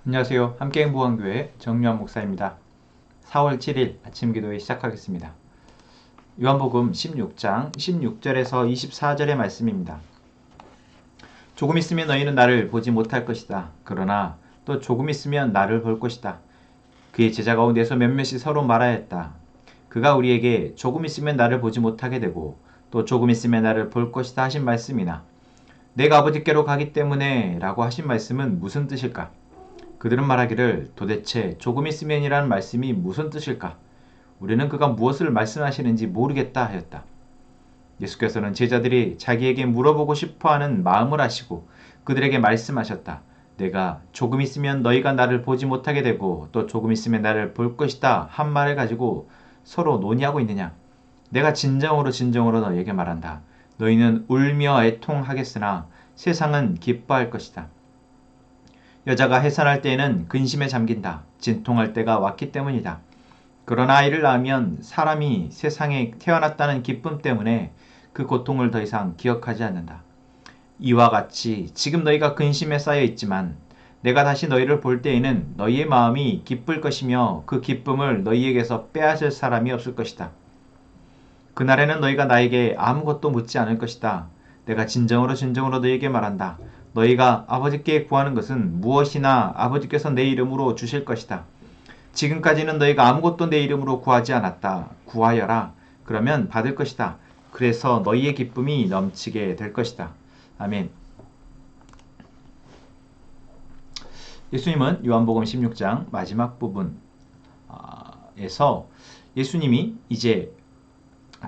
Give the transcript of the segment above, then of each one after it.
안녕하세요. 함께행보건교회 정유한 목사입니다. 4월 7일 아침 기도회 시작하겠습니다. 요한복음 16장 16절에서 24절의 말씀입니다. 조금 있으면 너희는 나를 보지 못할 것이다. 그러나 또 조금 있으면 나를 볼 것이다. 그의 제자 가운데서 몇몇이 서로 말하였다. 그가 우리에게 조금 있으면 나를 보지 못하게 되고 또 조금 있으면 나를 볼 것이다 하신 말씀이나 내가 아버지께로 가기 때문에 라고 하신 말씀은 무슨 뜻일까? 그들은 말하기를 도대체 조금 있으면이라는 말씀이 무슨 뜻일까? 우리는 그가 무엇을 말씀하시는지 모르겠다 하였다. 예수께서는 제자들이 자기에게 물어보고 싶어하는 마음을 아시고 그들에게 말씀하셨다. 내가 조금 있으면 너희가 나를 보지 못하게 되고 또 조금 있으면 나를 볼 것이다 한 말을 가지고 서로 논의하고 있느냐? 내가 진정으로 너희에게 말한다. 너희는 울며 애통하겠으나 세상은 기뻐할 것이다. 여자가 해산할 때에는 근심에 잠긴다. 진통할 때가 왔기 때문이다. 그러나 아이를 낳으면 사람이 세상에 태어났다는 기쁨 때문에 그 고통을 더 이상 기억하지 않는다. 이와 같이 지금 너희가 근심에 쌓여 있지만 내가 다시 너희를 볼 때에는 너희의 마음이 기쁠 것이며 그 기쁨을 너희에게서 빼앗을 사람이 없을 것이다. 그날에는 너희가 나에게 아무것도 묻지 않을 것이다. 내가 진정으로 너희에게 말한다. 너희가 아버지께 구하는 것은 무엇이나 아버지께서 내 이름으로 주실 것이다. 지금까지는 너희가 아무것도 내 이름으로 구하지 않았다. 구하여라. 그러면 받을 것이다. 그래서 너희의 기쁨이 넘치게 될 것이다. 아멘. 예수님은 요한복음 16장 마지막 부분에서 예수님이 이제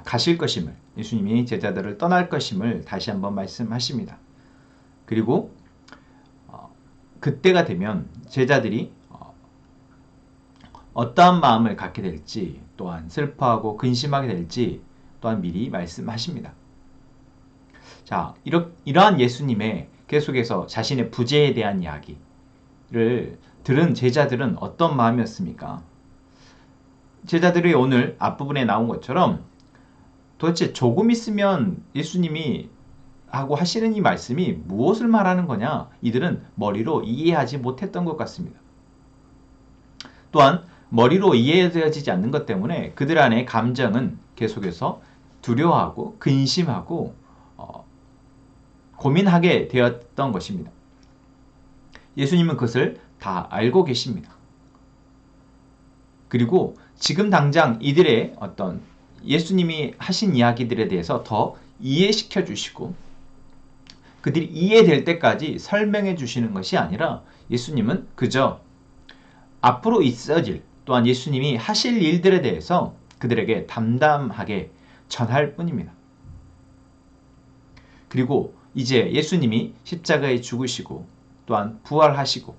가실 것임을, 예수님이 제자들을 떠날 것임을 다시 한번 말씀하십니다. 그리고 그때가 되면 제자들이 어떠한 마음을 갖게 될지, 또한 슬퍼하고 근심하게 될지 또한 미리 말씀하십니다. 자, 이러한 예수님의 계속해서 자신의 부재에 대한 이야기를 들은 제자들은 어떤 마음이었습니까? 제자들이 오늘 앞부분에 나온 것처럼 도대체 조금 있으면 예수님이 하고 하시는 이 말씀이 무엇을 말하는 거냐? 이들은 머리로 이해하지 못했던 것 같습니다. 또한 머리로 이해되어지지 않는 것 때문에 그들 안의 감정은 계속해서 두려워하고 근심하고 고민하게 되었던 것입니다. 예수님은 그것을 다 알고 계십니다. 그리고 지금 당장 이들의 어떤 예수님이 하신 이야기들에 대해서 더 이해시켜 주시고 그들이 이해될 때까지 설명해 주시는 것이 아니라 예수님은 그저 앞으로 있어질 또한 예수님이 하실 일들에 대해서 그들에게 담담하게 전할 뿐입니다. 그리고 이제 예수님이 십자가에 죽으시고 또한 부활하시고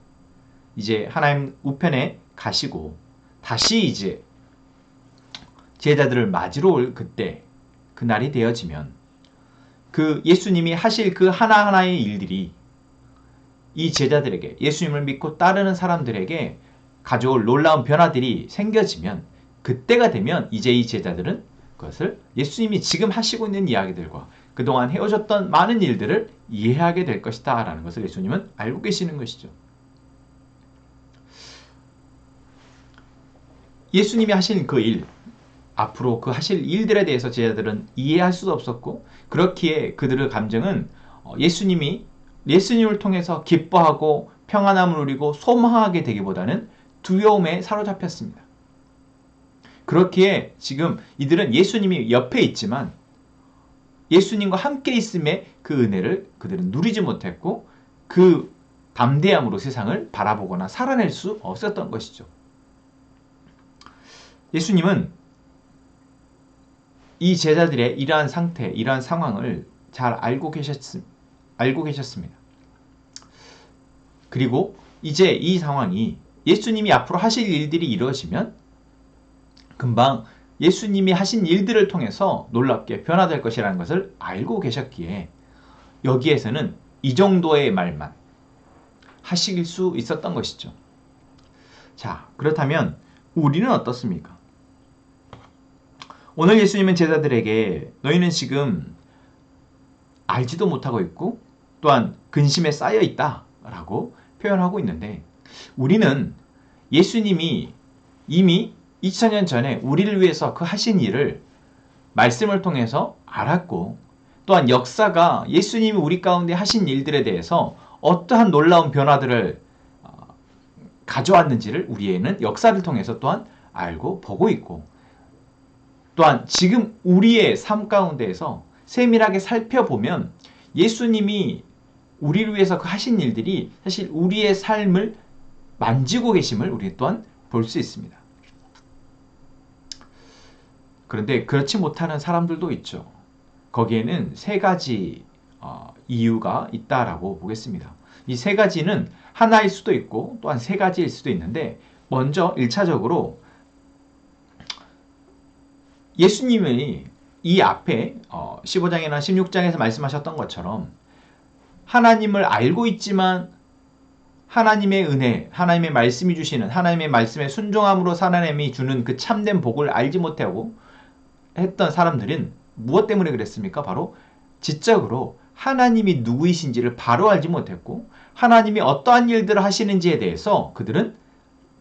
이제 하나님 우편에 가시고 다시 이제 제자들을 맞으러 올 그때 그날이 되어지면 그 예수님이 하실 그 하나하나의 일들이 이 제자들에게 예수님을 믿고 따르는 사람들에게 가져올 놀라운 변화들이 생겨지면 그때가 되면 이제 이 제자들은 그것을 예수님이 지금 하시고 있는 이야기들과 그동안 해오셨던 많은 일들을 이해하게 될 것이다 라는 것을 예수님은 알고 계시는 것이죠. 예수님이 하신 그 일, 앞으로 그 하실 일들에 대해서 제자들은 이해할 수도 없었고 그렇기에 그들의 감정은 예수님을 통해서 기뻐하고 평안함을 누리고 소망하게 되기보다는 두려움에 사로잡혔습니다. 그렇기에 지금 이들은 예수님이 옆에 있지만 예수님과 함께 있음의 그 은혜를 그들은 누리지 못했고 그 담대함으로 세상을 바라보거나 살아낼 수 없었던 것이죠. 예수님은 이 제자들의 이러한 상태, 이러한 상황을 잘 알고 계셨습니다. 그리고 이제 이 상황이 예수님이 앞으로 하실 일들이 이루어지면 금방 예수님이 하신 일들을 통해서 놀랍게 변화될 것이라는 것을 알고 계셨기에 여기에서는 이 정도의 말만 하실 수 있었던 것이죠. 자, 그렇다면 우리는 어떻습니까? 오늘 예수님은 제자들에게 너희는 지금 알지도 못하고 있고 또한 근심에 쌓여 있다 라고 표현하고 있는데 우리는 예수님이 이미 2000년 전에 우리를 위해서 그 하신 일을 말씀을 통해서 알았고, 또한 역사가 예수님이 우리 가운데 하신 일들에 대해서 어떠한 놀라운 변화들을 가져왔는지를 우리에는 역사를 통해서 또한 알고 보고 있고, 또한 지금 우리의 삶 가운데에서 세밀하게 살펴보면 예수님이 우리를 위해서 그 하신 일들이 사실 우리의 삶을 만지고 계심을 우리 또한 볼 수 있습니다. 그런데 그렇지 못하는 사람들도 있죠. 거기에는 세 가지 이유가 있다라고 보겠습니다. 이 세 가지는 하나일 수도 있고 또한 세 가지일 수도 있는데, 먼저 1차적으로 예수님이 이 앞에 15장이나 16장에서 말씀하셨던 것처럼 하나님을 알고 있지만 하나님의 은혜, 하나님의 말씀이 주시는, 하나님의 말씀에 순종함으로 하나님이 주는 그 참된 복을 알지 못하고 했던 사람들은 무엇 때문에 그랬습니까? 바로 지적으로 하나님이 누구이신지를 바로 알지 못했고, 하나님이 어떠한 일들을 하시는지에 대해서 그들은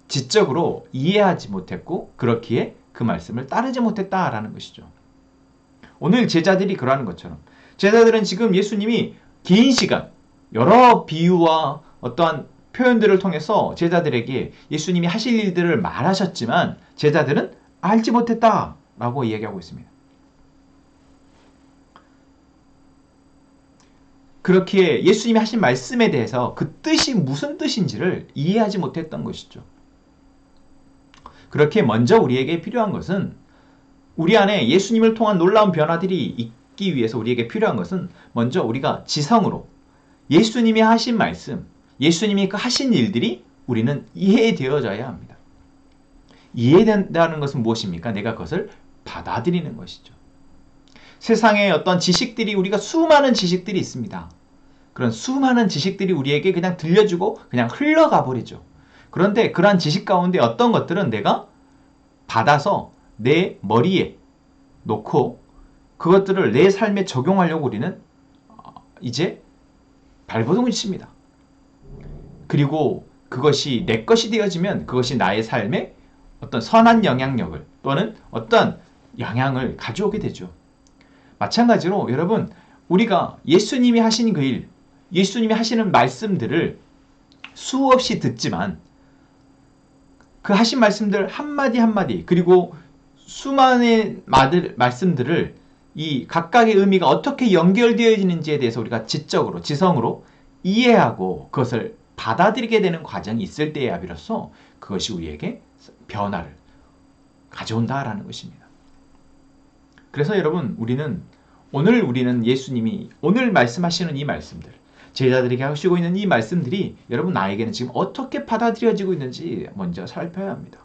지적으로 이해하지 못했고, 그렇기에 그 말씀을 따르지 못했다라는 것이죠. 오늘 제자들이 그러하는 것처럼 제자들은 지금 예수님이 긴 시간 여러 비유와 어떠한 표현들을 통해서 제자들에게 예수님이 하실 일들을 말하셨지만 제자들은 알지 못했다라고 이야기하고 있습니다. 그렇기에 예수님이 하신 말씀에 대해서 그 뜻이 무슨 뜻인지를 이해하지 못했던 것이죠. 그렇게 먼저 우리에게 필요한 것은, 우리 안에 예수님을 통한 놀라운 변화들이 있기 위해서 우리에게 필요한 것은 먼저 우리가 지성으로 예수님이 하신 말씀, 예수님이 그 하신 일들이 우리는 이해되어져야 합니다. 이해된다는 것은 무엇입니까? 내가 그것을 받아들이는 것이죠. 세상에 어떤 지식들이, 우리가 수많은 지식들이 있습니다. 그런 수많은 지식들이 우리에게 그냥 들려주고 그냥 흘러가 버리죠. 그런데 그러한 지식 가운데 어떤 것들은 내가 받아서 내 머리에 놓고 그것들을 내 삶에 적용하려고 우리는 이제 발버둥을 칩니다. 그리고 그것이 내 것이 되어지면 그것이 나의 삶에 어떤 선한 영향력을 또는 어떤 영향을 가져오게 되죠. 마찬가지로 여러분, 우리가 예수님이 하신 그 일, 예수님이 하시는 말씀들을 수없이 듣지만 그 하신 말씀들 한마디 한마디, 그리고 수많은 말씀들을 이 각각의 의미가 어떻게 연결되어지는지에 대해서 우리가 지적으로, 지성으로 이해하고 그것을 받아들이게 되는 과정이 있을 때야 비로소 그것이 우리에게 변화를 가져온다라는 것입니다. 그래서 여러분, 우리는 예수님이 오늘 말씀하시는 이 말씀들, 제자들에게 하시고 있는 이 말씀들이 여러분 나에게는 지금 어떻게 받아들여지고 있는지 먼저 살펴야 합니다.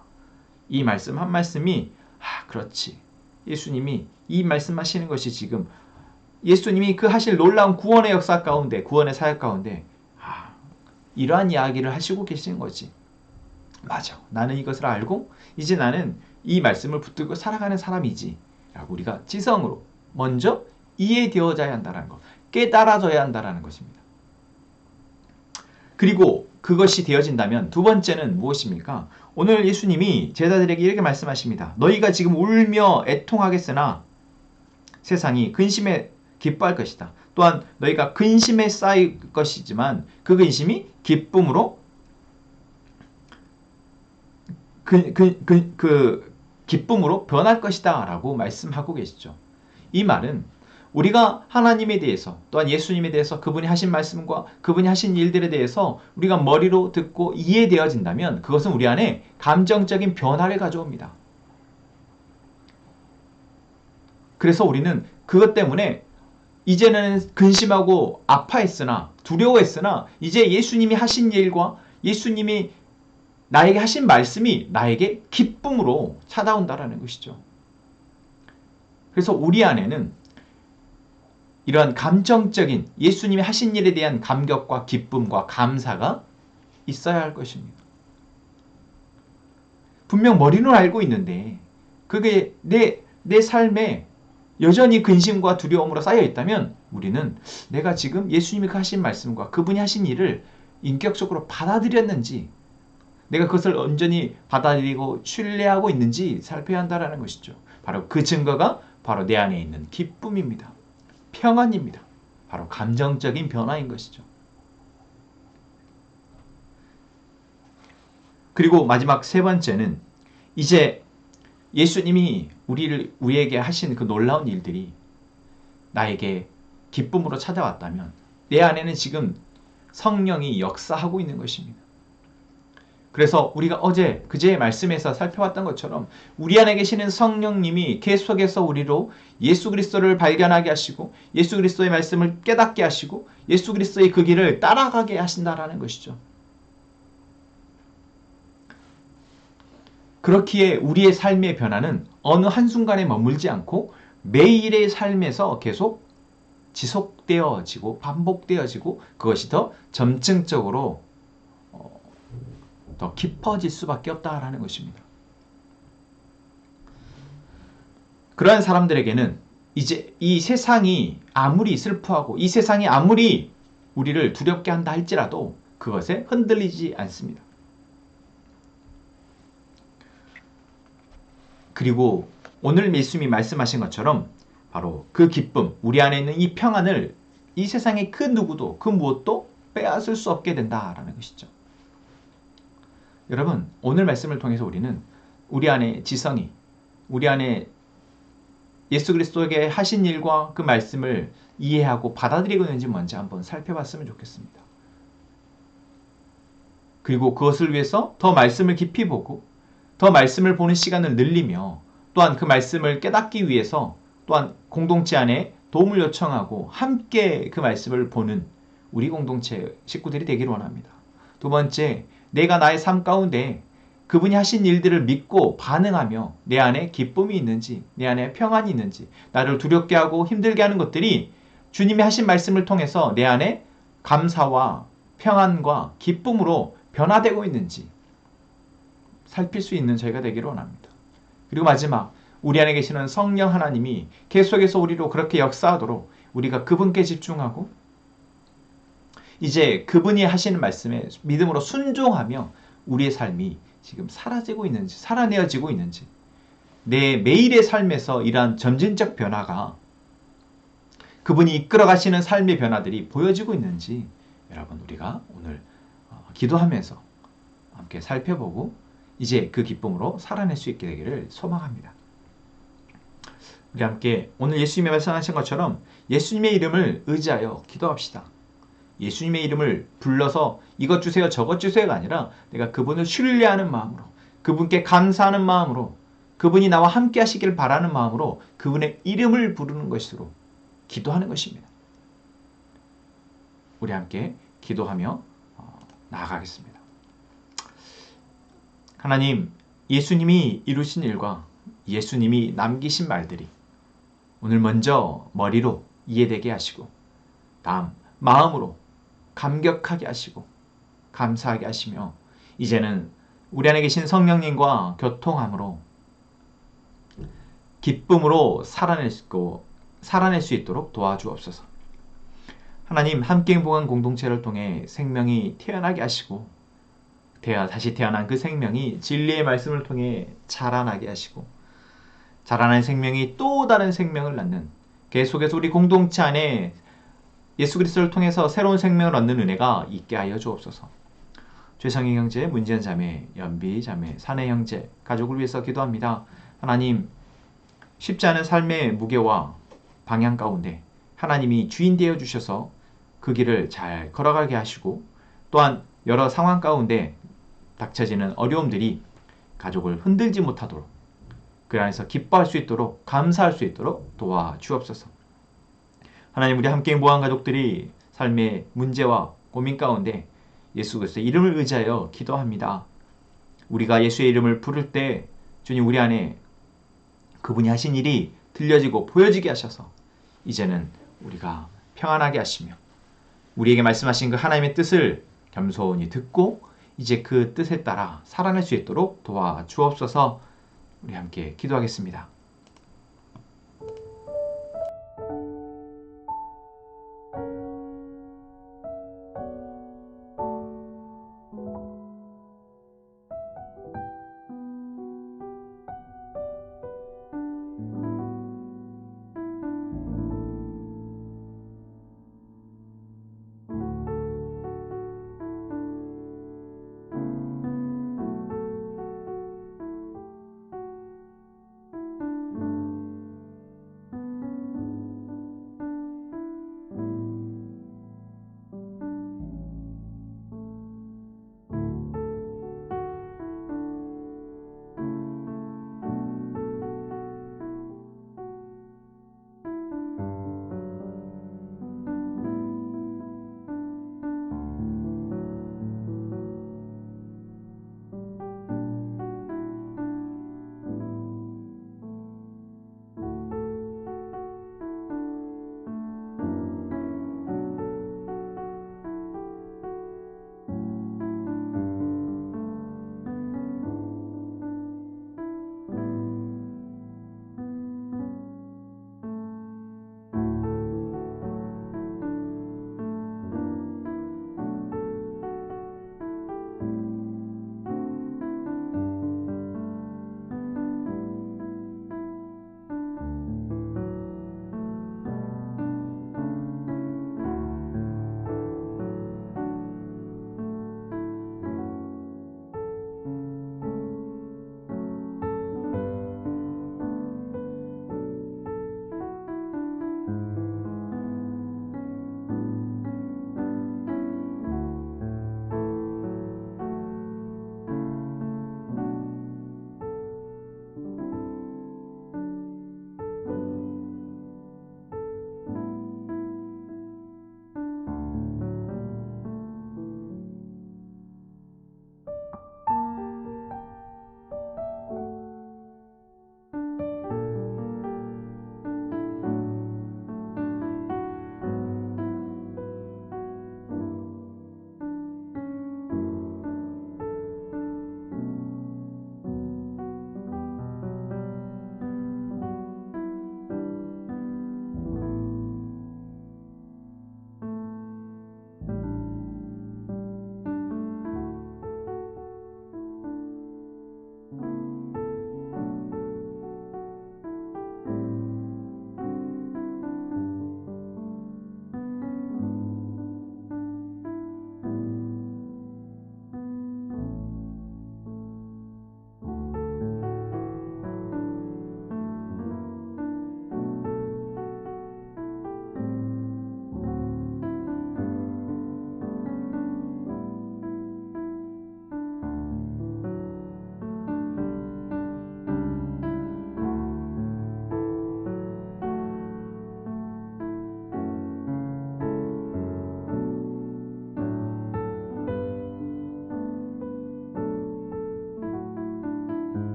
이 말씀 한 말씀이 그렇지, 예수님이 이 말씀하시는 것이 지금 예수님이 그 하실 놀라운 구원의 역사 가운데, 구원의 사역 가운데 이러한 이야기를 하시고 계신 거지. 맞아, 나는 이것을 알고 이제 나는 이 말씀을 붙들고 살아가는 사람이지 라고 우리가 지성으로 먼저 이해되어져야 한다는 것, 깨달아져야 한다는 것입니다. 그리고 그것이 되어진다면 두 번째는 무엇입니까? 오늘 예수님이 제자들에게 이렇게 말씀하십니다. 너희가 지금 울며 애통하겠으나 세상이 근심에 기뻐할 것이다. 또한 너희가 근심에 쌓일 것이지만 그 근심이 기쁨으로 기쁨으로 변할 것이다 라고 말씀하고 계시죠. 이 말은 우리가 하나님에 대해서, 또한 예수님에 대해서, 그분이 하신 말씀과 그분이 하신 일들에 대해서 우리가 머리로 듣고 이해되어진다면 그것은 우리 안에 감정적인 변화를 가져옵니다. 그래서 우리는 그것 때문에 이제는 근심하고 아파했으나, 두려워했으나 이제 예수님이 하신 일과 예수님이 나에게 하신 말씀이 나에게 기쁨으로 찾아온다라는 것이죠. 그래서 우리 안에는 이러한 감정적인 예수님이 하신 일에 대한 감격과 기쁨과 감사가 있어야 할 것입니다. 분명 머리는 알고 있는데 그게 내 삶에 여전히 근심과 두려움으로 쌓여 있다면 우리는 내가 지금 예수님이 하신 말씀과 그분이 하신 일을 인격적으로 받아들였는지, 내가 그것을 온전히 받아들이고 신뢰하고 있는지 살펴야 한다는 것이죠. 바로 그 증거가 바로 내 안에 있는 기쁨입니다. 평안입니다. 바로 감정적인 변화인 것이죠. 그리고 마지막 세 번째는 이제 예수님이 우리에게 하신 그 놀라운 일들이 나에게 기쁨으로 찾아왔다면 내 안에는 지금 성령이 역사하고 있는 것입니다. 그래서 우리가 그제의 말씀에서 살펴봤던 것처럼 우리 안에 계시는 성령님이 계속해서 우리로 예수 그리스도를 발견하게 하시고 예수 그리스도의 말씀을 깨닫게 하시고 예수 그리스도의 그 길을 따라가게 하신다라는 것이죠. 그렇기에 우리의 삶의 변화는 어느 한순간에 머물지 않고 매일의 삶에서 계속 지속되어지고 반복되어지고 그것이 더 점층적으로 더 깊어질 수밖에 없다라는 것입니다. 그러한 사람들에게는 이제 이 세상이 아무리 슬퍼하고 이 세상이 아무리 우리를 두렵게 한다 할지라도 그것에 흔들리지 않습니다. 그리고 오늘 예수님이 말씀하신 것처럼 바로 그 기쁨, 우리 안에 있는 이 평안을 이 세상의 그 누구도 그 무엇도 빼앗을 수 없게 된다라는 것이죠. 여러분, 오늘 말씀을 통해서 우리는 우리 안에 지성이, 우리 안에 예수 그리스도에게 하신 일과 그 말씀을 이해하고 받아들이고 있는지 먼저 한번 살펴봤으면 좋겠습니다. 그리고 그것을 위해서 더 말씀을 깊이 보고 더 말씀을 보는 시간을 늘리며 또한 그 말씀을 깨닫기 위해서 또한 공동체 안에 도움을 요청하고 함께 그 말씀을 보는 우리 공동체 식구들이 되기를 원합니다. 두 번째, 내가 나의 삶 가운데 그분이 하신 일들을 믿고 반응하며 내 안에 기쁨이 있는지, 내 안에 평안이 있는지, 나를 두렵게 하고 힘들게 하는 것들이 주님이 하신 말씀을 통해서 내 안에 감사와 평안과 기쁨으로 변화되고 있는지 살필 수 있는 저희가 되기를 원합니다. 그리고 마지막, 우리 안에 계시는 성령 하나님이 계속해서 우리로 그렇게 역사하도록 우리가 그분께 집중하고 이제 그분이 하시는 말씀에 믿음으로 순종하며 우리의 삶이 지금 사라지고 있는지, 살아내어지고 있는지, 내 매일의 삶에서 이러한 점진적 변화가 그분이 이끌어 가시는 삶의 변화들이 보여지고 있는지 여러분 우리가 오늘 기도하면서 함께 살펴보고 이제 그 기쁨으로 살아낼 수 있게 되기를 소망합니다. 우리 함께 오늘 예수님이 말씀하신 것처럼 예수님의 이름을 의지하여 기도합시다. 예수님의 이름을 불러서 이것 주세요 저것 주세요가 아니라 내가 그분을 신뢰하는 마음으로 그분께 감사하는 마음으로 그분이 나와 함께 하시기를 바라는 마음으로 그분의 이름을 부르는 것으로 기도하는 것입니다. 우리 함께 기도하며 나아가겠습니다. 하나님, 예수님이 이루신 일과 예수님이 남기신 말들이 오늘 먼저 머리로 이해되게 하시고 다음 마음으로 감격하게 하시고 감사하게 하시며 이제는 우리 안에 계신 성령님과 교통함으로 기쁨으로 살아낼 수 있도록 도와주옵소서. 하나님, 함께 행복한 공동체를 통해 생명이 태어나게 하시고 다시 태어난 그 생명이 진리의 말씀을 통해 자라나게 하시고 자라난 생명이 또 다른 생명을 낳는 계속해서 우리 공동체 안에 예수 그리스도를 통해서 새로운 생명을 얻는 은혜가 있게 하여 주옵소서. 최성희 형제, 문지연 자매, 연비 자매, 사내 형제, 가족을 위해서 기도합니다. 하나님, 쉽지 않은 삶의 무게와 방향 가운데 하나님이 주인 되어 주셔서 그 길을 잘 걸어가게 하시고 또한 여러 상황 가운데 닥쳐지는 어려움들이 가족을 흔들지 못하도록 그 안에서 기뻐할 수 있도록 감사할 수 있도록 도와주옵소서. 하나님, 우리 함께 행복한 가족들이 삶의 문제와 고민 가운데 예수 그리스도의 이름을 의지하여 기도합니다. 우리가 예수의 이름을 부를 때 주님 우리 안에 그분이 하신 일이 들려지고 보여지게 하셔서 이제는 우리가 평안하게 하시며 우리에게 말씀하신 그 하나님의 뜻을 겸손히 듣고 이제 그 뜻에 따라 살아낼 수 있도록 도와주옵소서. 우리 함께 기도하겠습니다.